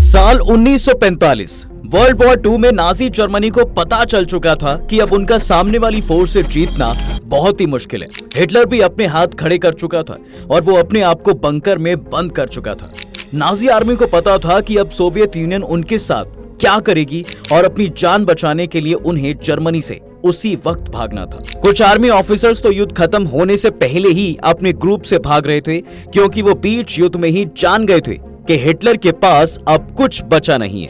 साल 1945 world war 2 में Nazi Germany को पता चल चुका था कि अब उनका सामने वाली फोर्स से जीतना बहुत ही मुश्किल है। हिटलर भी अपने हाथ खड़े कर चुका था और वो अपने आप को बंकर में बंद कर चुका था। नाजी आर्मी को पता था कि अब सोवियत यूनियन उनके साथ क्या करेगी और अपनी जान बचाने के लिए उन्हें जर्मनी से उसी वक्त भागना था। कुछ आर्मी ऑफिसर्स तो युद्ध खत्म होने से पहले ही अपने ग्रुप से भाग रहे थे, क्योंकि वो बीच युद्ध में ही जान गए थे कि हिटलर के पास अब कुछ बचा नहीं है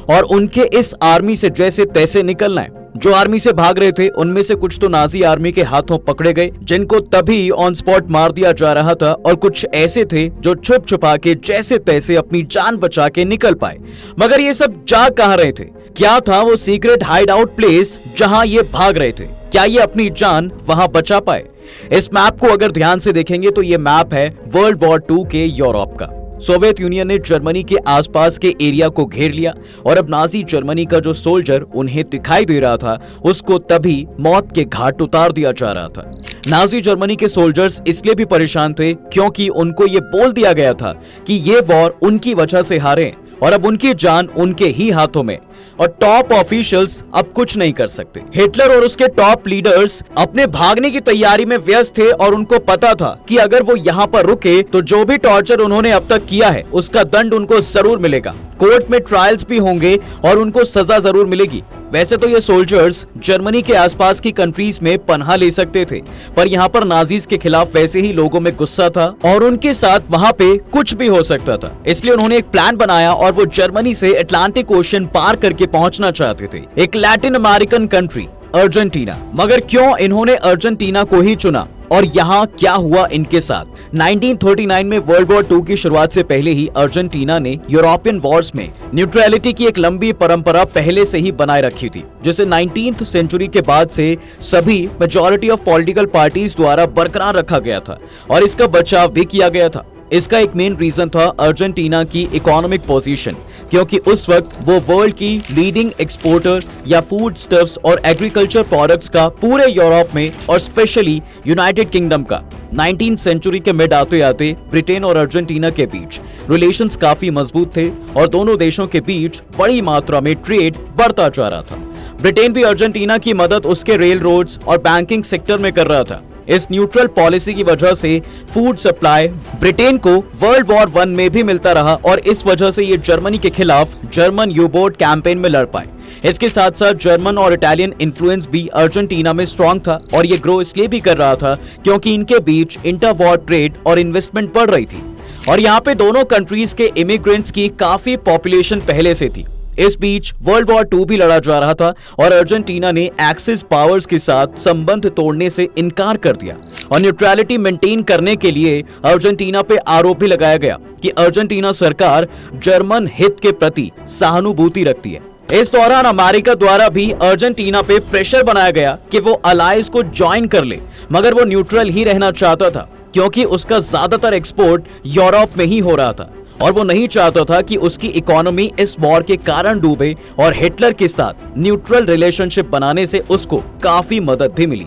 और उनके इस आर्मी से जैसे तैसे निकलना है। जो आर्मी से भाग रहे थे उनमें से कुछ तो नाजी आर्मी के हाथों पकड़े गए, जिनको तभी ऑन स्पॉट मार दिया जा रहा था, और कुछ ऐसे थे जो छुप छुपा के जैसे तैसे अपनी जान बचा के निकल पाए। मगर ये सब जा कहां रहे थे? क्या था वो सीक्रेट हाइड आउट प्लेस जहां ये भाग रहे थे? क्या ये अपनी जान वहां बचा पाए? इस मैप को अगर ध्यान से देखेंगे तो ये मैप है वर्ल्ड वॉर 2 के यूरोप का। सोवियत यूनियन ने जर्मनी के आसपास के एरिया को घेर लिया और अब नाजी जर्मनी का जो सोल्जर उन्हें दिखाई दे रहा था उसको तभी मौत के घाट उतार दिया जा रहा था। नाजी जर्मनी के सोल्जर्स इसलिए भी परेशान थे क्योंकि उनको ये बोल दिया गया था कि ये वॉर उनकी वजह से हारे और अब उनकी जान उनके ही हाथों में, और टॉप ऑफिशियल्स अब कुछ नहीं कर सकते। हिटलर और उसके टॉप लीडर्स अपने भागने की तैयारी में व्यस्त थे और उनको पता था कि अगर वो यहाँ पर रुके तो जो भी टॉर्चर उन्होंने अब तक किया है उसका दंड उनको जरूर मिलेगा। कोर्ट में ट्रायल्स भी होंगे और उनको सजा जरूर मिलेगी। वैसे तो ये सोल्जर्स जर्मनी के आसपास की कंट्रीज में पनाह ले सकते थे, पर यहाँ पर नाजीज के खिलाफ वैसे ही लोगों में गुस्सा था और उनके साथ वहाँ पे कुछ भी हो सकता था। इसलिए उन्होंने एक प्लान बनाया और वो जर्मनी से अटलांटिक ओशन पार करके पहुंचना चाहते थे, एक लैटिन अमेरिकन कंट्री अर्जेंटीना। मगर क्यों इन्होंने अर्जेंटीना को ही चुना और यहाँ क्या हुआ इनके साथ? 1939 में वर्ल्ड वॉर 2 की शुरुआत से पहले ही अर्जेंटीना ने यूरोपियन वॉर्स में न्यूट्रलिटी की एक लंबी परंपरा पहले से ही बनाए रखी थी, जिसे 19th सेंचुरी के बाद से सभी मेजॉरिटी ऑफ पॉलिटिकल पार्टीज द्वारा बरकरार रखा गया था और इसका बचाव भी किया गया था। इसका एक मेन रीजन था अर्जेंटीना की इकोनॉमिक पोजीशन, क्योंकि उस वक्त वो वर्ल्ड की लीडिंग एक्सपोर्टर या फूड स्टफ्स और एग्रीकल्चर प्रोडक्ट्स का पूरे यूरोप में और स्पेशली यूनाइटेड किंगडम का। 19th सेंचुरी के मिड आते आते ब्रिटेन और अर्जेंटीना के बीच रिलेशंस काफी मजबूत थे और दोनों देशों के बीच बड़ी मात्रा में ट्रेड बढ़ता जा रहा था। ब्रिटेन भी अर्जेंटीना की मदद उसके रेल रोड्स और बैंकिंग सेक्टर में कर रहा था। इस न्यूट्रल पॉलिसी की वजह से फूड सप्लाई ब्रिटेन को वर्ल्ड वॉर 1 में भी मिलता रहा और इस वजह से ये जर्मनी के खिलाफ जर्मन यू बोट कैंपेन में लड़ पाए। इसके साथ साथ जर्मन और इटालियन इन्फ्लुएंस भी अर्जेंटीना में स्ट्रांग था और ये ग्रो इसलिए भी कर रहा था क्योंकि इनके बीच इंटर वॉर ट्रेड और इन्वेस्टमेंट बढ़ रही थी और यहाँ पे दोनों कंट्रीज के इमिग्रेंट्स की काफी पॉपुलेशन पहले से थी। इस बीच वर्ल्ड वॉर 2 भी लड़ा जा रहा था और अर्जेंटीना ने एक्सिस पावर्स के साथ संबंध तोड़ने से इनकार कर दिया और न्यूट्रलिटी मेंटेन करने के लिए अर्जेंटीना पे आरोप भी लगाया गया कि अर्जेंटीना सरकार जर्मन हित के प्रति सहानुभूति रखती है। इस दौरान अमेरिका द्वारा भी अर्जेंटीना पे प्रेशर बनाया गया कि वो अलायंस को ज्वाइन कर ले, मगर वो न्यूट्रल ही रहना चाहता था क्योंकि उसका ज्यादातर एक्सपोर्ट यूरोप में ही हो रहा था और वो नहीं चाहता था कि उसकी इकोनॉमी इस वॉर के कारण डूबे और हिटलर के साथ न्यूट्रल रिलेशनशिप बनाने से उसको काफी मदद भी मिली।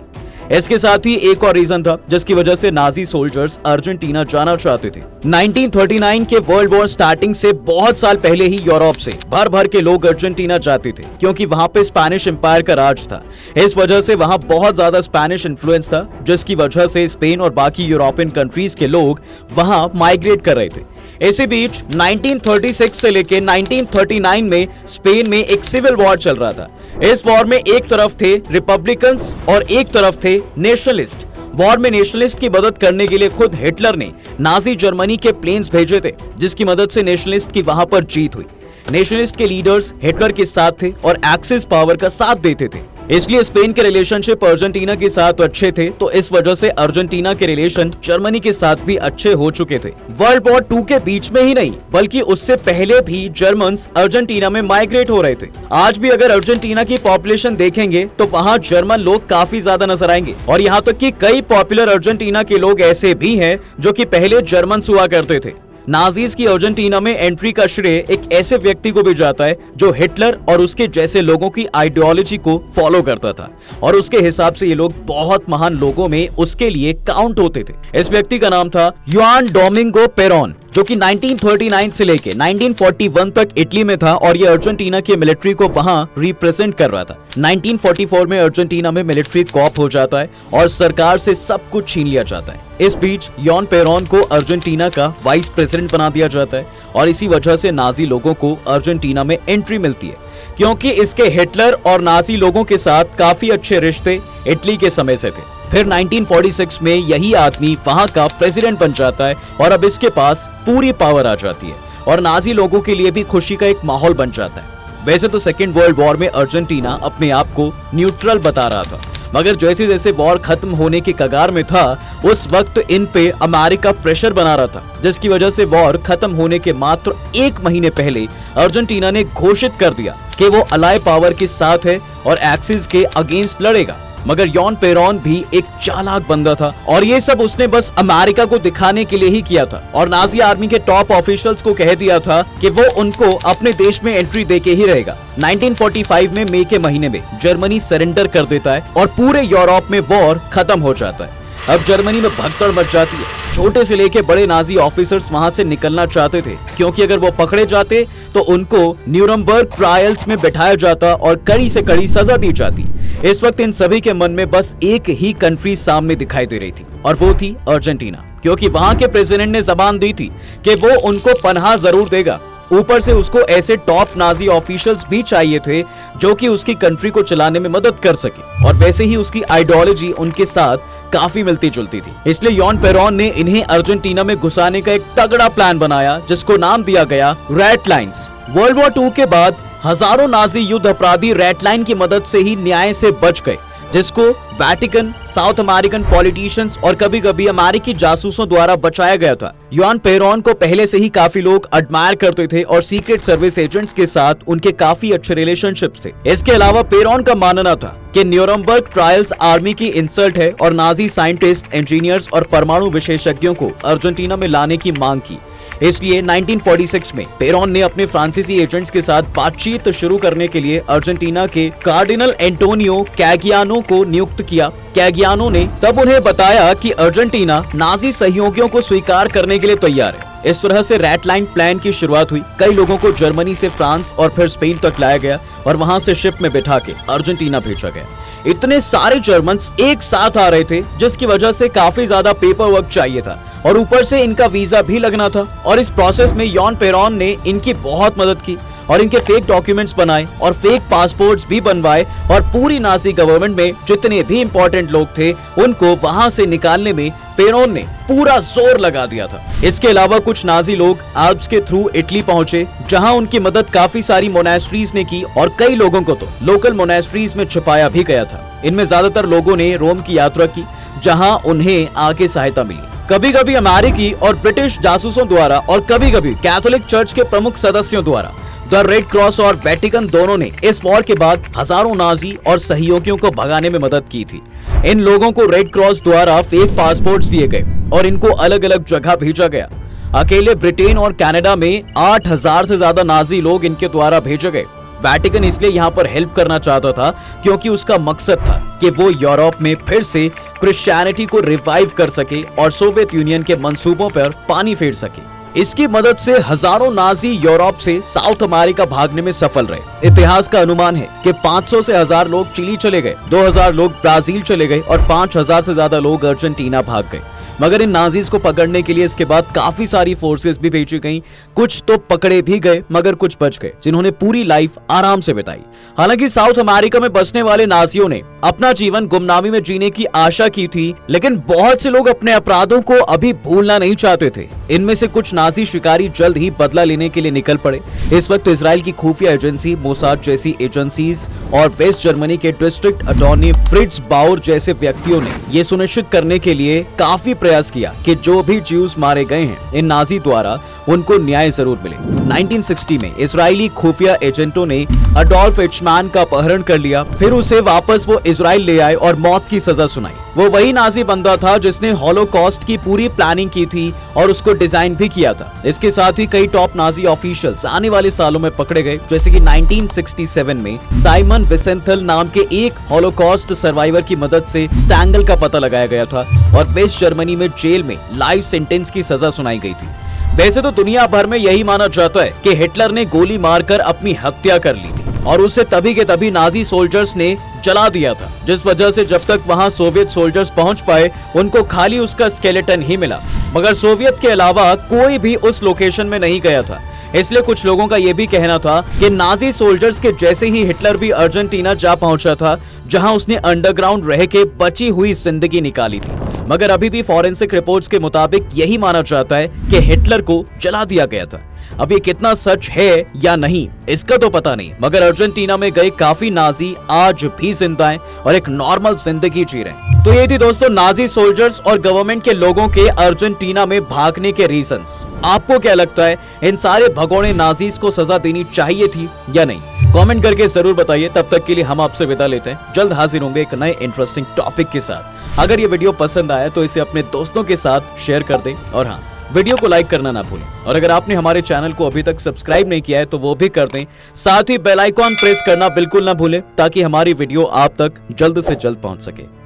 इसके साथ ही एक और रीजन था जिसकी वजह से नाजी सोल्जर्स अर्जेंटीना जाना चाहते थे। 1939 के वर्ल्ड वॉर स्टार्टिंग से बहुत साल पहले ही यूरोप से भर भर के लोग अर्जेंटीना जाते थे क्योंकि वहां पे स्पेनिश एम्पायर का राज था। इस वजह से वहां बहुत ज्यादा स्पेनिश इन्फ्लुएंस था, जिसकी वजह से स्पेन और बाकी यूरोपियन कंट्रीज के लोग वहां माइग्रेट कर रहे थे। इसी बीच 1936 से लेकर 1939 में स्पेन में एक सिविल वॉर चल रहा था। इस वॉर में एक तरफ थे रिपब्लिकन्स और एक तरफ थे नेशनलिस्ट। वॉर में नेशनलिस्ट की मदद करने के लिए खुद हिटलर ने नाजी जर्मनी के प्लेन्स भेजे थे, जिसकी मदद से नेशनलिस्ट की वहां पर जीत हुई। नेशनलिस्ट के लीडर्स हिटलर के साथ थे और एक्सिस पावर का साथ देते थे, इसलिए स्पेन के रिलेशनशिप अर्जेंटीना के साथ अच्छे थे, तो इस वजह से अर्जेंटीना के रिलेशन जर्मनी के साथ भी अच्छे हो चुके थे। वर्ल्ड वॉर 2 के बीच में ही नहीं बल्कि उससे पहले भी जर्मन्स अर्जेंटीना में माइग्रेट हो रहे थे। आज भी अगर अर्जेंटीना की पॉपुलेशन देखेंगे तो वहाँ जर्मन लोग काफी ज्यादा नजर आएंगे और यहाँ तक कि कई पॉपुलर अर्जेंटीना के लोग ऐसे भी हैं जो कि पहले जर्मन हुआ करते थे। नाजीज की अर्जेंटीना में एंट्री का श्रेय एक ऐसे व्यक्ति को भी जाता है जो हिटलर और उसके जैसे लोगों की आइडियोलॉजी को फॉलो करता था और उसके हिसाब से ये लोग बहुत महान लोगों में उसके लिए काउंट होते थे। इस व्यक्ति का नाम था युआन डोमिंगो पेरोन। जो कि 1939 से लेके 1941 तक इटली में था और ये अर्जेंटीना के मिलिट्री को वहां रिप्रेजेंट कर रहा था। 1944 में अर्जेंटीना में मिलिट्री कॉप हो जाता है और सरकार से सब कुछ छीन लिया जाता है। इस बीच यॉन पेरोन को अर्जेंटीना का वाइस प्रेसिडेंट बना दिया जाता है और इसी वजह से नाजी लोगों को अर्जेंटीना में एंट्री मिलती है, क्योंकि इसके हिटलर और नाजी लोगों के साथ काफी अच्छे रिश्ते इटली के समय से थे। फिर 1946 में यही आदमी वहां का प्रेसिडेंट बन जाता है और अब इसके पास पूरी पावर आ जाती है और नाजी लोगों के लिए भी खुशी का एक माहौल बन जाता है। वैसे तो सेकेंड वर्ल्ड वॉर में अर्जेंटीना अपने आप को न्यूट्रल बता रहा था, मगर जैसे जैसे वॉर खत्म होने की कगार में था उस वक्त इन पे अमेरिका प्रेशर बना रहा था, जिसकी वजह से वॉर खत्म होने के मात्र 1 महीने पहले अर्जेंटीना ने घोषित कर दिया कि वो अलाय पावर के साथ है और एक्सिस के अगेंस्ट लड़ेगा। मगर यॉन पेरोन भी एक चालाक बंदा था और ये सब उसने बस अमेरिका को दिखाने के लिए ही किया था और नाजी आर्मी के टॉप ऑफिशियल्स को कह दिया था कि वो उनको अपने देश में एंट्री देके ही रहेगा। 1945 में मई के महीने में जर्मनी सरेंडर कर देता है और पूरे यूरोप में वॉर खत्म हो जाता है। अब जर्मनी में भगदड़ मच जाती है। छोटे से लेके बड़े नाजी ऑफिसर्स वहां से निकलना चाहते थे, क्योंकि अगर वो पकड़े जाते तो उनको न्यूरमबर्ग ट्रायल्स में बैठाया जाता और कड़ी से कड़ी सजा दी जाती। इस वक्त इन सभी के मन में बस एक ही कंट्री सामने दिखाई दे रही थी और वो थी अर्जेंटीना, क्योंकि वहां के प्रेसिडेंट ने जबान दी थी कि वो उनको पनाह जरूर देगा। ऊपर से उसको ऐसे टॉप नाजी ऑफिशियल्स भी चाहिए थे जो कि उसकी कंट्री को चलाने में मदद कर सके और वैसे ही उसकी आइडियोलॉजी उनके साथ काफी मिलती जुलती थी। इसलिए यॉन पेरोन ने इन्हें अर्जेंटीना में घुसाने का एक तगड़ा प्लान बनाया, जिसको नाम दिया गया रेड लाइन्स। वर्ल्ड वॉर 2 के बाद हजारों नाजी युद्ध अपराधी रेड लाइन की मदद से ही न्याय से बच गए, जिसको वेटिकन, साउथ अमेरिकन पॉलिटिशियंस और कभी कभी अमेरिकी जासूसों द्वारा बचाया गया था। यॉन पेरोन को पहले से ही काफी लोग एडमायर करते थे और सीक्रेट सर्विस एजेंट्स के साथ उनके काफी अच्छे रिलेशनशिप्स थे। इसके अलावा पेरोन का मानना था कि न्यूरमबर्ग ट्रायल्स आर्मी की इंसल्ट है और नाजी साइंटिस्ट, इंजीनियर्स और परमाणु विशेषज्ञों को अर्जेंटीना में लाने की मांग की। इसलिए 1946 में पेरोन ने अपने फ्रांसीसी एजेंट्स के साथ बातचीत शुरू करने के लिए अर्जेंटीना के कार्डिनल एंटोनियो कैगियानो को नियुक्त किया। कैगियानो ने तब उन्हें बताया कि अर्जेंटीना नाजी सहयोगियों को स्वीकार करने के लिए तैयार है। इस तरह से रेड लाइन प्लान की शुरुआत हुई। कई लोगों को जर्मनी से फ्रांस और फिर स्पेन तक लाया गया और वहां से शिप में बिठा के अर्जेंटीना भेजा गया। इतने सारे जर्मन्स एक साथ आ रहे थे, जिसकी वजह से काफी ज्यादा पेपर वर्क चाहिए था और ऊपर से इनका वीजा भी लगना था और इस प्रोसेस में यॉन पेरोन ने इनकी बहुत मदद की और इनके फेक डॉक्यूमेंट्स बनाए और फेक पासपोर्ट्स भी बनवाए और पूरी नाजी गवर्नमेंट में जितने भी इंपॉर्टेंट लोग थे उनको वहां से निकालने में पेरोन ने पूरा जोर लगा दिया था। इसके अलावा कुछ नाजी लोग आल्प्स के थ्रू इटली पहुंचे, जहां उनकी मदद काफी सारी मोनेस्ट्रीज ने की और कई लोगों को तो लोकल मोनेस्ट्रीज में छुपाया भी गया था। इनमें ज्यादातर लोगों ने रोम की यात्रा की, जहां उन्हें आगे सहायता मिली। कभी कभी अमेरिकी और ब्रिटिश जासूसों द्वारा और कभी कभी कैथोलिक चर्च के प्रमुख सदस्यों द्वारा द रेड क्रॉस और वेटिकन दोनों ने इस वॉर के बाद हजारों नाजी और सहयोगियों को भगाने में मदद की थी। इन लोगों को रेड क्रॉस द्वारा फेक पासपोर्ट्स दिए गए और इनको अलग अलग जगह भेजा गया। अकेले ब्रिटेन और कनाडा में 8000 से ज्यादा नाजी लोग इनके द्वारा भेजे गए। वेटिकन इसलिए यहाँ पर हेल्प करना चाहता था क्योंकि उसका मकसद था कि वो यूरोप में फिर से क्रिश्चियनिटी को रिवाइव कर सके और सोवियत यूनियन के मंसूबों पर पानी फेर सके। इसकी मदद से हजारों नाजी यूरोप से साउथ अमेरिका भागने में सफल रहे। इतिहास का अनुमान है कि 500 से 1000 लोग चिली चले गए, 2000 लोग ब्राजील चले गए और 5000 से ज्यादा लोग अर्जेंटीना भाग गए। मगर इन नाजीज को पकड़ने के लिए इसके बाद काफी सारी फोर्सेस भी भेजी गईं। कुछ तो पकड़े भी गए मगर कुछ बच गए, जिन्होंने पूरी लाइफ आराम से बिताई। हालांकि साउथ अमेरिका में बसने वाले नाजियों ने अपना जीवन गुमनामी में जीने की आशा की थी, लेकिन बहुत से लोग अपने अपराधों को अभी भूलना नहीं चाहते थे। इनमें से कुछ नाजी शिकारी जल्द ही बदला लेने के लिए निकल पड़े। इस वक्त इजराइल की खुफिया एजेंसी मोसाद जैसी एजेंसीज और वेस्ट जर्मनी के डिस्ट्रिक्ट अटॉर्नी फ्रिट्ज बाउर जैसे व्यक्तियों ने यह सुनिश्चित करने के लिए काफी प्रयास किया कि जो भी ज्यूज मारे गए हैं इन नाजी द्वारा उनको न्याय जरूर मिले। 1960 में इजरायली खुफिया एजेंटों ने अडोल्फ एचमैन का अपहरण कर लिया, फिर उसे वापस वो इजराइल ले आए और मौत की सजा सुनाई। वो वही नाजी बंदा था जिसने हॉलोकॉस्ट की पूरी प्लानिंग की थी और उसको डिजाइन भी किया था। इसके साथ ही कई टॉप नाजी ऑफिशियल्स आने वाले सालों में पकड़े गए, जैसे कि 1967 में साइमन विसेंथल नाम के एक हॉलोकॉस्ट सर्वाइवर की मदद से स्टैंगल का पता लगाया गया था और वेस्ट जर्मनी में जेल में लाइफ सेंटेंस की सजा सुनाई गई थी। वैसे तो दुनिया भर में यही माना जाता है कि हिटलर ने गोली मारकर अपनी हत्या कर ली थी और उसे तभी के तभी नाजी सोल्जर्स ने जला दिया था, जिस वजह से जब तक वहां सोवियत सोल्जर्स पहुंच पाए उनको खाली उसका स्केलेटन ही मिला, मगर सोवियत के अलावा कोई भी उस लोकेशन में नहीं गया था। इसलिए कुछ लोगों का यह भी कहना था कि नाजी सोल्जर्स के जैसे ही हिटलर भी अर्जेंटीना जा पहुंचा था, जहां उसने अंडरग्राउंड रह के बची हुई जिंदगी निकाली थी। मगर अभी भी फॉरेंसिक रिपोर्ट्स के मुताबिक यही माना जाता है कि हिटलर को जला दिया गया था। अब ये कितना सच है या नहीं इसका तो पता नहीं, मगर अर्जेंटीना में गए काफी नाजी आज भी जिंदा हैं और एक नॉर्मल जिंदगी जी रहे हैं। तो ये थी दोस्तों नाजी सोल्जर्स और गवर्नमेंट के लोगों के अर्जेंटीना में भागने के रीजंस। आपको क्या लगता है, इन सारे भगोड़े नाजीज को सजा देनी चाहिए थी या नहीं? कमेंट करके जरूर बताइए। तब तक के लिए हम आपसे विदा लेते हैं। जल्द हाजिर होंगे एक नए इंटरेस्टिंग टॉपिक के साथ। अगर ये वीडियो पसंद आया तो इसे अपने दोस्तों के साथ शेयर कर दें और हाँ, वीडियो को लाइक करना ना भूलें। और अगर आपने हमारे चैनल को अभी तक सब्सक्राइब नहीं किया है तो वो भी कर दें। साथ ही बेल आइकॉन प्रेस करना बिल्कुल ना भूलें ताकि हमारी वीडियो आप तक जल्द से जल्द पहुंच सके।